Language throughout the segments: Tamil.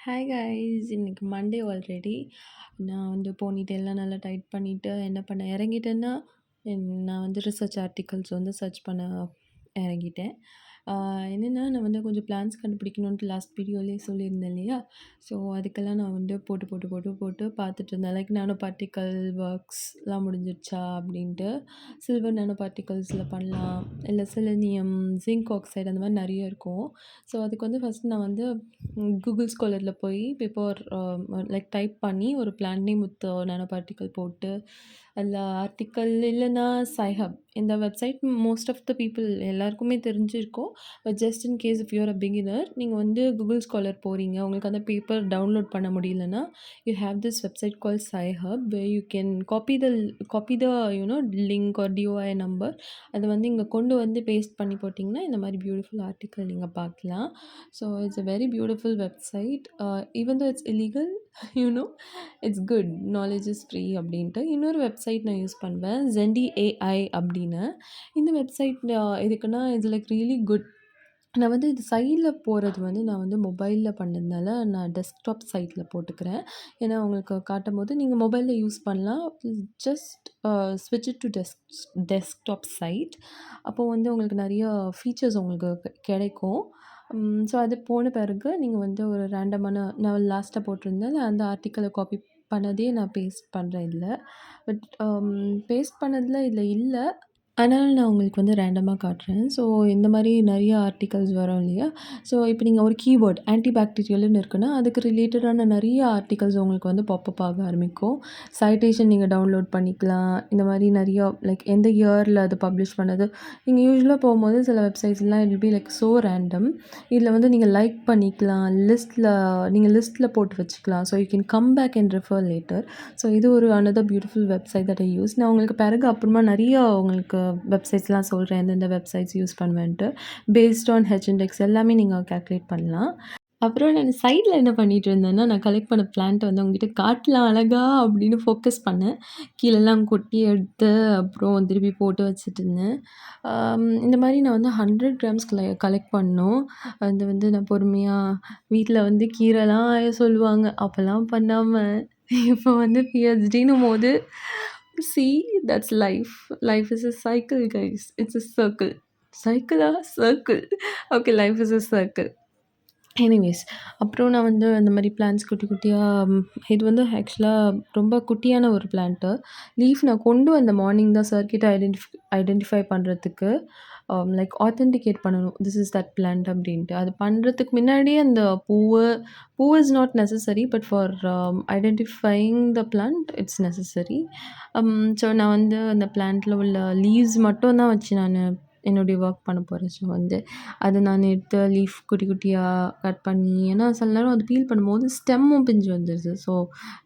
Hi guys! இன்னைக்கு மண்டே ஆல்ரெடி. நான் வந்து போனிடெயில்லாம் நல்லா டைட் பண்ணிட்டு என்ன பண்ண இறங்கிட்டேன்னா, நான் வந்து ரிசர்ச் ஆர்டிகல்ஸ் வந்து சர்ச் பண்ண இறங்கிட்டேன். என்னென்னா நான் வந்து கொஞ்சம் பிளான்ஸ் கண்டுபிடிக்கணுன்ட்டு லாஸ்ட் வீடியோலேயே சொல்லியிருந்தேன் இல்லையா? ஸோ அதுக்கெல்லாம் நான் வந்து போட்டு பார்த்துட்ருந்தேன். லைக் நானோ பார்ட்டிக்கல் ஒர்க்ஸ்லாம் முடிஞ்சிருச்சா அப்படின்ட்டு. சில்வர் நானோ பார்ட்டிகல்ஸில் பண்ணலாம். இல்லை செலினியம், ஜிங்க் ஆக்சைடு அந்த மாதிரி நிறைய இருக்கும். ஸோ அதுக்கு வந்து ஃபஸ்ட் நான் வந்து கூகுள் ஸ்காலரில் போய் பேப்பர் லைக் டைப் பண்ணி ஒரு plant name with nano particle போட்டு அதில் ஆர்டிக்கல் இல்லைன்னா சைஹப் இந்த website most of the people எல்லாருக்குமே தெரிஞ்சிருக்கும். But just in case if you're a beginner, நீங்கள் வந்து கூகுள் ஸ்காலர் போகிறீங்க, உங்களுக்கு அந்த பேப்பர் டவுன்லோட் பண்ண முடியலன்னா, you have this website call SciHub where you can copy the link or DOI number. அதை வந்து இங்கே கொண்டு வந்து பேஸ்ட் பண்ணி போட்டிங்கன்னா இந்த மாதிரி பியூட்டிஃபுல் ஆர்டிக்கல் நீங்கள் பார்க்கலாம். So it's a very beautiful website. Even though it's illegal, you know, it's good. Knowledge is free அப்படின்ட்டு இன்னொரு வெப்சைட் நான் யூஸ் பண்ணுவேன், Zendy AI அப்படின்னு. இந்த வெப்சைட் எதுக்குன்னா இட்ஸ் லைக் ரியலி குட். நான் வந்து இது சைடில் போகிறது வந்து நான் வந்து மொபைலில் பண்ணதுனால நான் டெஸ்க்டாப் சைட்டில் போட்டுக்கிறேன். ஏன்னா உங்களுக்கு காட்டும்போது நீங்கள் மொபைலில் யூஸ் பண்ணலாம். ஜஸ்ட் ஸ்விட்ச் இட் டு டெஸ்க்டாப் சைட். அப்போது வந்து உங்களுக்கு நிறைய ஃபீச்சர்ஸ் உங்களுக்கு கிடைக்கும். ஸோ அது போன பிறகு நீங்கள் வந்து ஒரு ரேண்டமான நான் லாஸ்ட்டாக போட்டிருந்தேன் அந்த ஆர்டிக்கலை காப்பி பண்ணதே நான் பேஸ்ட் பண்ணுறேன் இதில். பட் பேஸ்ட் பண்ணதில் இதில் இல்லை. அதனால் நான் உங்களுக்கு வந்து ரேண்டமாக காட்டுறேன். ஸோ இந்த மாதிரி நிறைய ஆர்டிகல்ஸ் வரும் இல்லையா? ஸோ இப்போ நீங்கள் ஒரு கீவேர்ட் ஆன்டிபாக்டீரியல்னு இருக்குன்னா, அதுக்கு ரிலேட்டடான நிறைய ஆர்டிகல்ஸ் உங்களுக்கு வந்து பாப்பப் ஆக ஆரம்பிக்கும். சைட்டேஷன் நீங்கள் டவுன்லோட் பண்ணிக்கலாம். இந்த மாதிரி நிறைய லைக் எந்த இயரில் அது பப்ளிஷ் பண்ணது. நீங்கள் யூசுவலாக போகும்போது சில வெப்சைட்ஸ்லாம் it will be like so random. இதில் வந்து நீங்கள் லைக் பண்ணிக்கலாம். லிஸ்ட்டில் போட்டு வச்சுக்கலாம். So you can come back and refer later. So இது ஒரு another beautiful website that I use. நான் உங்களுக்கு பிறகு அப்புறமா நிறைய உங்களுக்கு வெப்சைட்ஸ்லாம் சொல்கிறேன் எந்தெந்த வெப்சைட்ஸ் யூஸ் பண்ணுவேன்ட்டு. பேஸ்ட் ஆன் ஹெச்-இன்டெக்ஸ் எல்லாமே நீங்கள் கால்குலேட் பண்ணலாம். அப்புறம் நான் சைடில் என்ன பண்ணிட்டு இருந்தேன்னா, நான் கலெக்ட் பண்ண பிளான்ட்டை வந்து உங்ககிட்ட காட்டலாம் அழகா அப்படின்னு ஃபோக்கஸ் பண்ணேன். கீழெல்லாம் கொட்டி எடுத்து அப்புறம் திருப்பி போட்டு வச்சுட்டுருந்தேன். இந்த மாதிரி நான் வந்து 100 கிராம்ஸ் கலெக்ட் பண்ணோம். அது வந்து நான் பொறுமையாக வீட்டில் வந்து கீரைலாம் சொல்லுவாங்க. அப்போல்லாம் பண்ணாம இப்போ வந்து பிஹெச்டின்னும்போது see, that's life. Life is a cycle, guys. It's a circle. Cycle-ஆ? Circle. Okay, life is a circle. Anyways அப்புறம் நான் வந்து அந்த மாதிரி பிளான்ட்ஸ் குட்டி குட்டியாக இது வந்து ஆக்சுவலாக ரொம்ப குட்டியான ஒரு பிளான்ட்டு. லீஃப் நான் கொண்டு வந்த மார்னிங் தான் சார் கிட்ட ஐடென்டிஃபை பண்ணுறதுக்கு லைக் ஆத்தென்டிகேட் பண்ணணும். திஸ் இஸ் தட் பிளான்ட் அப்படின்ட்டு. அது பண்ணுறதுக்கு முன்னாடியே அந்த பூ is not necessary, but for identifying the plant it's necessary. So நான் வந்து அந்த பிளான்ட்டில் உள்ள லீவ்ஸ் மட்டும் தான் வச்சு நான் என்னுடைய ஒர்க் பண்ண போகிறேன். ஸோ வந்து அதை நான் எடுத்து லீஃப் குட்டி குட்டியாக கட் பண்ணி, ஏன்னா சில நேரம் அது பீல் பண்ணும்போது ஸ்டெம்மும் பிஞ்சு வந்துடுது. ஸோ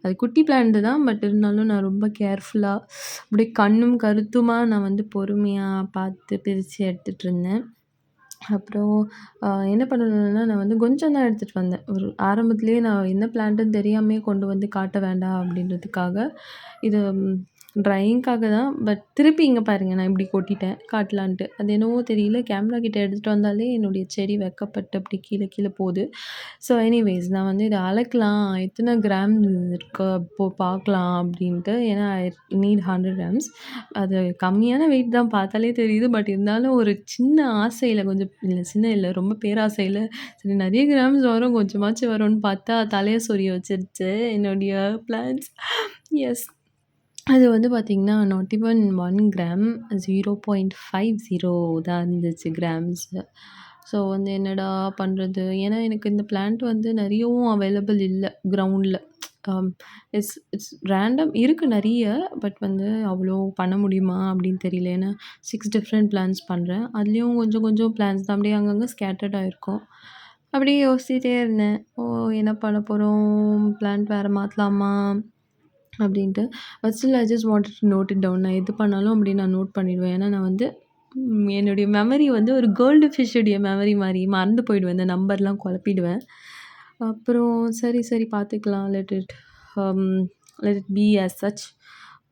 அது குட்டி பிளான்ட்டு தான், பட் இருந்தாலும் நான் ரொம்ப கேர்ஃபுல்லாக அப்படியே கண்ணும் கருத்துமாக நான் வந்து பொறுமையாக பார்த்து பிரித்து எடுத்துகிட்ருந்தேன். அப்புறம் என்ன பண்ணணும்னா, நான் வந்து கொஞ்சம் தான் எடுத்துகிட்டு வந்தேன். ஒரு ஆரம்பத்திலேயே நான் என்ன பிளான்ட்டுன்னு தெரியாமையே கொண்டு வந்து காட்ட வேண்டாம் அப்படின்றதுக்காக. இது ட்ராயிங்க்காக தான். பட் திருப்பி இங்கே பாருங்கள், நான் இப்படி கொட்டிட்டேன் காட்டலான்ட்டு. அது என்னவோ தெரியல, கேமரா கிட்ட எடுத்துகிட்டு வந்தாலே என்னுடைய செடி வெட்கப்பட்டு அப்படி கீழே போகுது. ஸோ எனிவேஸ் நான் வந்து இதை அளக்கலாம், எத்தனை கிராம் இருக்கு அப்போது பார்க்கலாம் அப்படின்ட்டு. ஏன்னா ஐ நீட் 100 கிராம்ஸ். அது கம்மியான வெயிட் தான் பார்த்தாலே தெரியுது. பட் இருந்தாலும் ஒரு சின்ன ஆசையில், கொஞ்சம் இல்லை சின்ன இல்லை ரொம்ப பேராசையில், சரி நிறைய கிராம்ஸ் வரும் கொஞ்சமாச்சும் வரும்னு பார்த்தா தலையை சொரிய வச்சிருச்சு என்னுடைய பிளான்ஸ். எஸ், அது வந்து பார்த்திங்கன்னா நாட் ஈவன் 1 கிராம், 0.50 தான் இருந்துச்சு கிராம்ஸு. ஸோ வந்து என்னடா பண்ணுறது? ஏன்னா எனக்கு இந்த பிளான்ட் வந்து நிறையவும் அவைலபிள் இல்லை கிரவுண்டில். இட்ஸ் ரேண்டம் இருக்குது நிறைய, பட் வந்து அவ்வளோ பண்ண முடியுமா அப்படின்னு தெரியல. ஏன்னா 6 டிஃப்ரெண்ட் பிளான்ஸ் பண்ணுறேன். அதுலேயும் கொஞ்சம் கொஞ்சம் பிளான்ஸ் தான் அப்படியே அங்கங்கே ஸ்கேட்டர்டாக இருக்கும். அப்படியே யோசிச்சிட்டே இருந்தேன், என்ன பண்ண போகிறோம், பிளான்ட் வேறு மாற்றலாமா அப்படின்ட்டு. But still I just wanted to note it down. நான் எது பண்ணாலும் அப்படி நான் நோட் பண்ணிடுவேன். ஏன்னா நான் வந்து என்னுடைய மெமரி வந்து ஒரு கோல்டு ஃபிஷ்ஷுடைய மெமரி மாதிரி மறந்து போயிடுவேன். இந்த நம்பர்லாம் குழப்பிடுவேன். அப்புறம் சரி பார்த்துக்கலாம், let it be as such.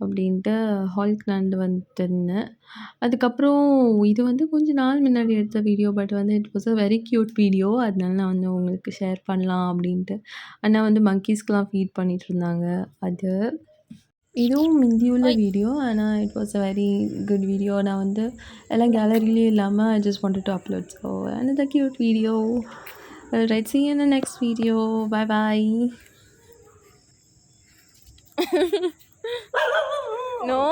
அப்படின்ட்டு ஹால்க்லேண்ட் வந்துருந்தேன். அதுக்கப்புறம் இது வந்து கொஞ்ச நாள் முன்னாடி எடுத்த வீடியோ. பட் வந்து it was a very cute video. அதனால நான் வந்து உங்களுக்கு ஷேர் பண்ணலாம் அப்படின்ட்டு. அண்ணா வந்து மங்கீஸ்க்குலாம் ஃபீட் பண்ணிட்டுருந்தாங்க அது. இதுவும் மிந்தி உள்ள வீடியோ. ஆனா it was a very good video. நான் வந்து எல்லாம் கேலரியிலே இல்லாம ஐ just wanted to upload. So another cute video. Alright, see you in the next video. Bye bye. No.